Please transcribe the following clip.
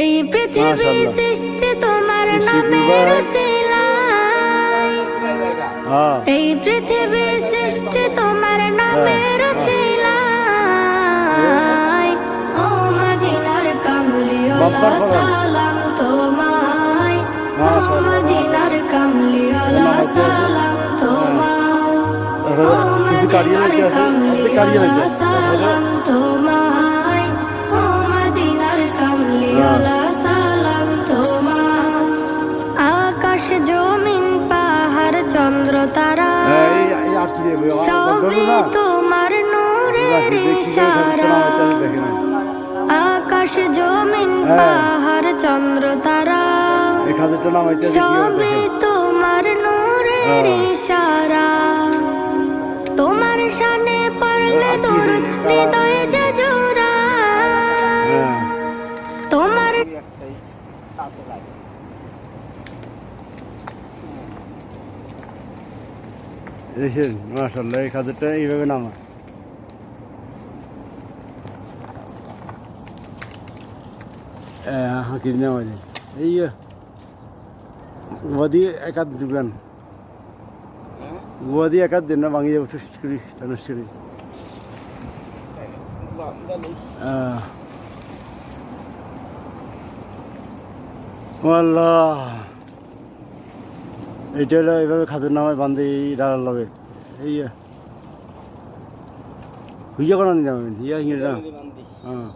এই পৃথিবী সৃষ্টি তোমার নামের উসিলায়, এই পৃথিবী সৃষ্টি তোমার নামের উসিলায়। ও মদিনার কামলিওয়ালা সালাম তোমায়, ও মদিনার কামলিওয়ালা সালাম তোমায়, ও মদিনার কামলিওয়ালা সালাম তোমায়, ও মদিনার কামলিওয়ালা সালাম তোমায়। আকাশ জমিন পাহাড় চন্দ্র তারা সবই তোমার নূরের ইশারা। আকাশ জমিন পাহাড় চন্দ্র তারা সবই তোমার নূরের ইশারা। তোমার শানে পড়লে দরুদ হৃদয়ে যে জোড়ায়, তোমার দেখেন মাশাআল্লাহ এই খাদেরটা এইভাবে নামা। হাঁকি নেওয়া যায় এই গুয়া দিয়ে এক হাত দিবেন, গুয়া দিয়ে এক হাত দেন না ভাঙিয়ে যাবো টুস করি টানুস করি। আল্লাহ এইটা হলো এইভাবে খাদের নামায় বান্ধে এই ডালার লগে এই হুইয়া কোনো দিন যাবেন ইয়া হিয়ে না। হ্যাঁ